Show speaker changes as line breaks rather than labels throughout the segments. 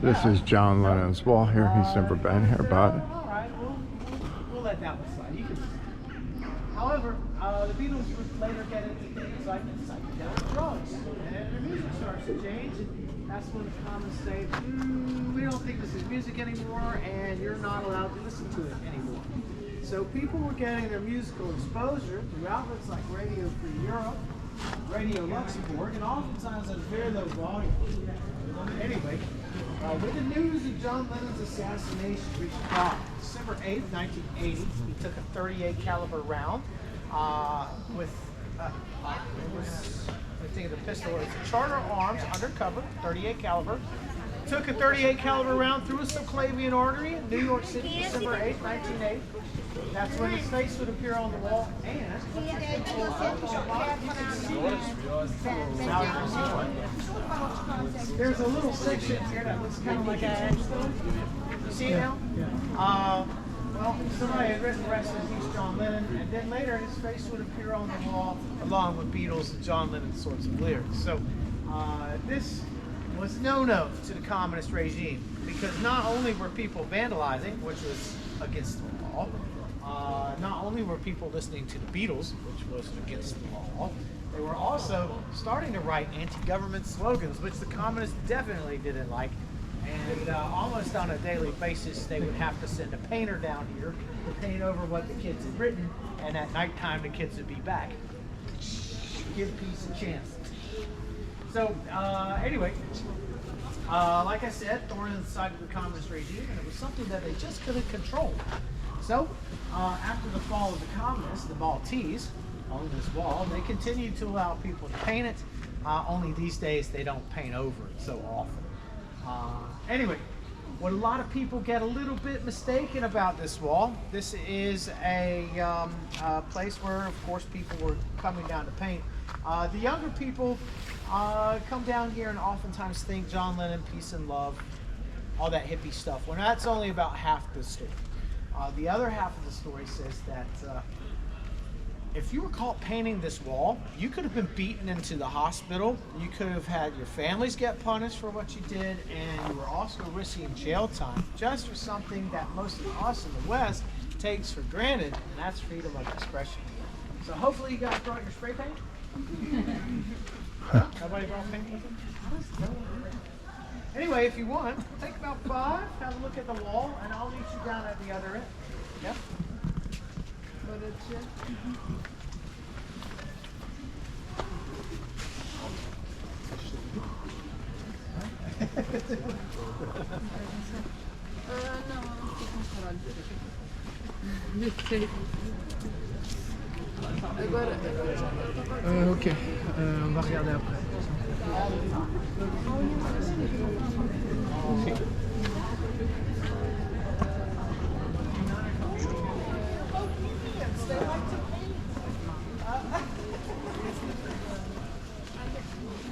This is John Lennon's wall here. He's never been here, but
All right, we'll let that one slide. You can. However, the Beatles would later get into things like psychedelic drugs, and their music starts to change. And that's when the Commons say, "We don't think this is music anymore, and you're not allowed to listen to it anymore." So people were getting their musical exposure through outlets like Radio Free Europe, Radio Luxembourg, and oftentimes at very low volume. Anyway, with the news of John Lennon's assassination reached Prague, December 8th, 1980, he took a 38 caliber round with it was, I think of the pistol, it's a Charter Arms undercover 38 caliber. Took a 38 caliber round through a subclavian artery in New York City, December 8th, 1980. That's when his face would appear on the wall, and there's a little section here that looks kind of like a tombstone. You see it now? Well, somebody had written "Rest in Peace, John Lennon," and then later his face would appear on the wall along with Beatles and John Lennon sorts of lyrics. So this was no-no to the communist regime, because not only were people vandalizing, which was against the law, not only were people listening to the Beatles, which was against the law, they were also starting to write anti-government slogans, which the communists definitely didn't like. And almost on a daily basis, they would have to send a painter down here to paint over what the kids had written, and at nighttime the kids would be back. Give peace a chance. So anyway, like I said, thorn in the side of the communist regime, and it was something that they just couldn't control. So after the fall of the communists, the Maltese on this wall, they continued to allow people to paint it. Only these days they don't paint over it so often. Anyway, what a lot of people get a little bit mistaken about this wall, this is a place where, of course, people were coming down to paint. The younger people come down here and oftentimes think John Lennon, peace and love, all that hippie stuff. Well, that's only about half the story. The other half of the story says that if you were caught painting this wall, you could have been beaten into the hospital, you could have had your families get punished for what you did, and you were also risking jail time just for something that most of us in the West takes for granted, and that's freedom of expression. So hopefully you guys brought your spray paint? Nobody brought paint with them? Anyway, if you want, take about 5, have a look at the wall, and I'll meet you down at the other end. Yep.
Ok, on va regarder après.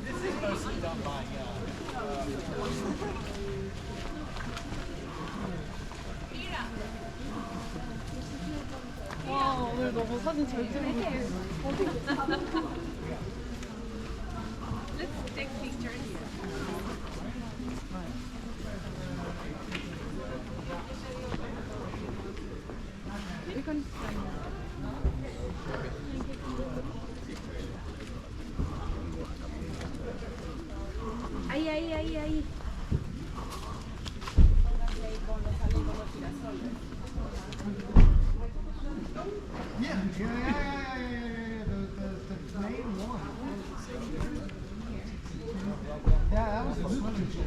This is mostly done by
와, 오늘 너무 사진 잘 찍었네.
Let's take pictures here.
이건 ahí.
Yeah. The main one. Yeah, that was the swimming pool.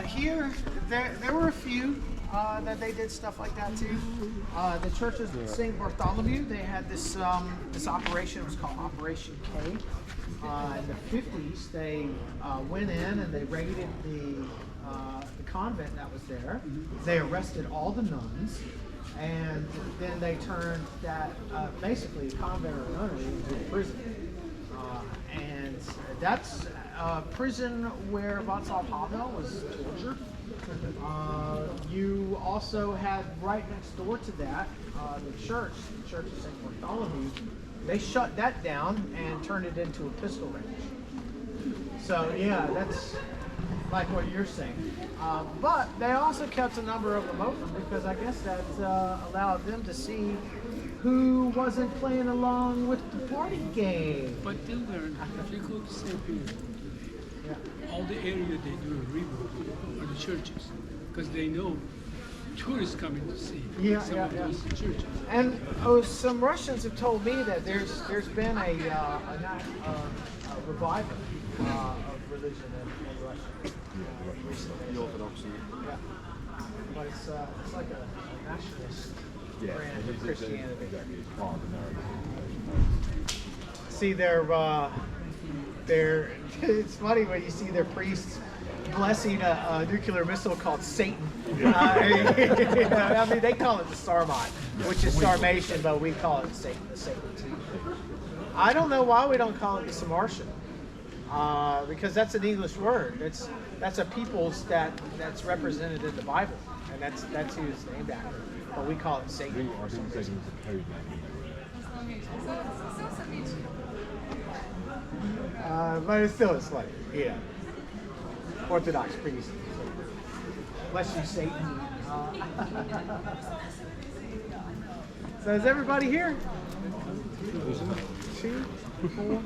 Here, there were a few that they did stuff like that too. The church of St. Bartholomew, they had this this operation. It was called Operation K. In the 50s, they went in and they raided the convent that was there. They arrested all the nuns, and then they turned that basically a convent or a nunnery into a prison. And that's a prison where Václav Havel was tortured. You also had right next door to that the church of St. Bartholomew, they shut that down and turned it into a pistol range. So yeah, that's like what you're saying. But they also kept a number of them open because I guess that allowed them to see who wasn't playing along with the party game.
But they learn, if you go to St. Peter,
Yeah.
all the area they do a rebuild are the churches, because they know tourists coming to see some of those churches.
And some Russians have told me that there's been a revival of religion in Russia recently.
The Orthodoxy.
Yeah. But it's like a nationalist brand of Christianity.
Exactly. It's part of the narrative.
See they're it's funny when you see their priests blessing a nuclear missile called Satan. I mean, they call it the Sarmat, which is Sarmatian, but we call it Satan too. I don't know why we don't call it the Samartian, because that's an English word. That's a peoples that's represented in the Bible, and that's who it's named after. But we call it Satan.
I think Satan was a code name.
But it still is like, yeah, Orthodox priest. Bless you, Satan. So is everybody here? 2, 4, 6, 2, 4,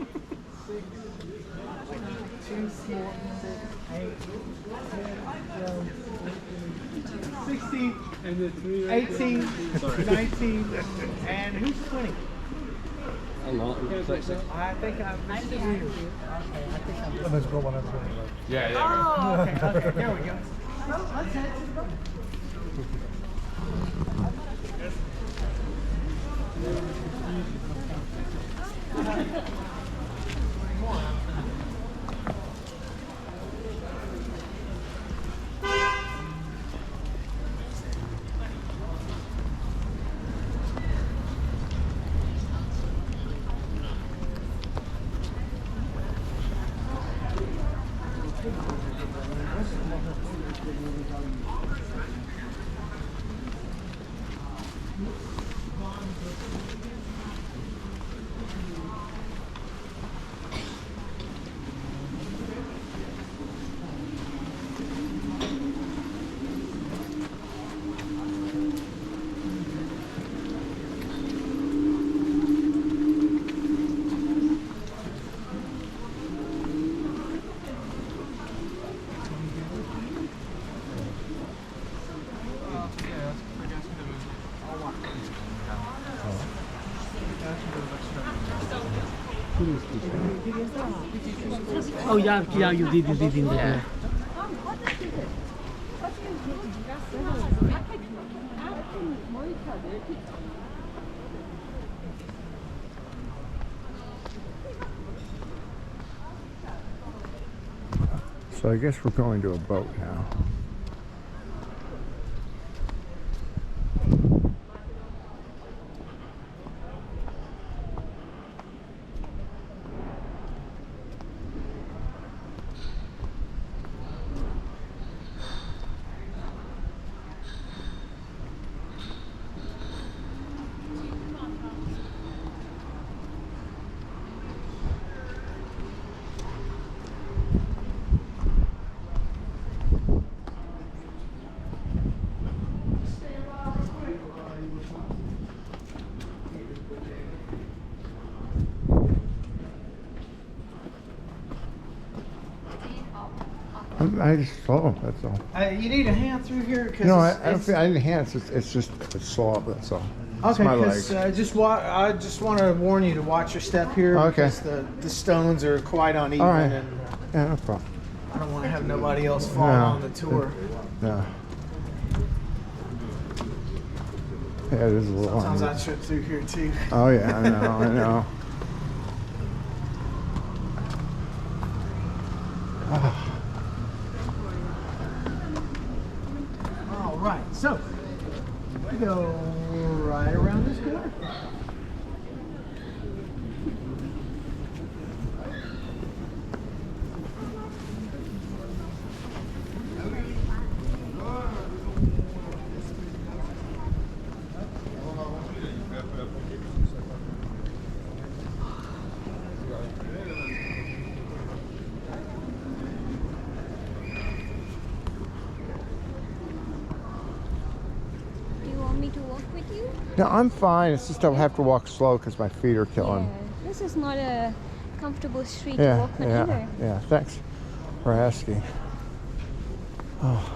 6, 8, 16,
And the three
18, 19, and who's 20?
I'm not.
I think I'm missed you. Okay, I think I'm
And let's go one at a time.
Yeah,
Oh, okay, there we go. Well, let's head to the boat.
Oh yeah, you did in there.
So I guess we're going to a boat now. I just slow, that's all.
You need a hand through here because
No, I don't feel, I didn't hands, it's just it's slow, that's all. It's
okay.
my
Because
legs.
I just want to warn you to watch your step here.
Okay.
Because the stones are quite uneven,
All right.
and
Yeah, no problem.
I don't want to have nobody else fall
No.
on the tour.
No. Yeah, it is a little
Sometimes I
uneven.
trip through here too.
Oh yeah, I know, I know.
All right, so we go right around this corner.
with you?
No, I'm fine. It's just I'll have to walk slow because my feet are killing.
Yeah. This is not a comfortable street to
Yeah,
walk on
yeah,
either.
yeah. Thanks for asking. Oh.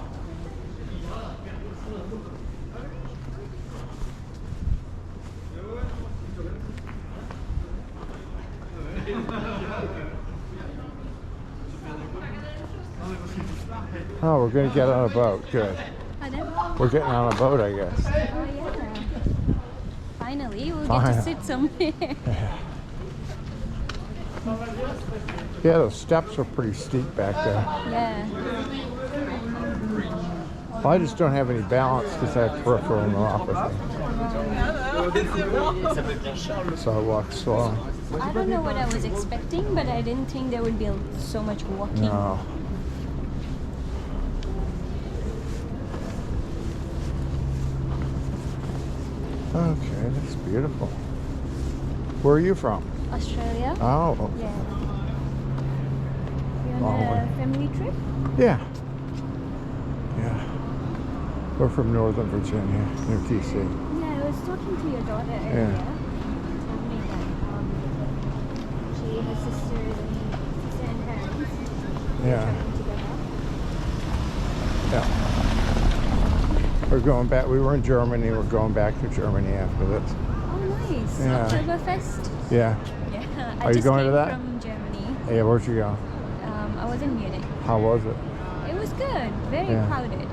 Oh, we're gonna get on a boat. Good.
Pardon?
We're getting on a boat, I guess.
Oh yeah. Finally, we'll get
Finally.
to sit somewhere.
Yeah, those steps are pretty steep back there.
Yeah.
Well, I just don't have any balance because I have peripheral neuropathy. So I walk slow.
I don't know what I was expecting, but I didn't think there would be so much walking.
No. Okay, that's beautiful. Where are you from?
Australia?
Oh,
Yeah. You
Long
on
way.
a family trip?
yeah. Yeah. We're from Northern Virginia, near TC.
Yeah, I was talking to your daughter earlier.
Yeah.
She told me that she, her sister and parents
Yeah.
traveling together.
Yeah. We're going back. We were in Germany. We're going back to Germany after this.
Oh, nice.
Yeah.
Oktoberfest?
Yeah.
Yeah.
Are you
just
going
came
to that?
from Germany.
Yeah, where'd you go?
I was in Munich.
How was it?
It was good. Very
Yeah.
crowded.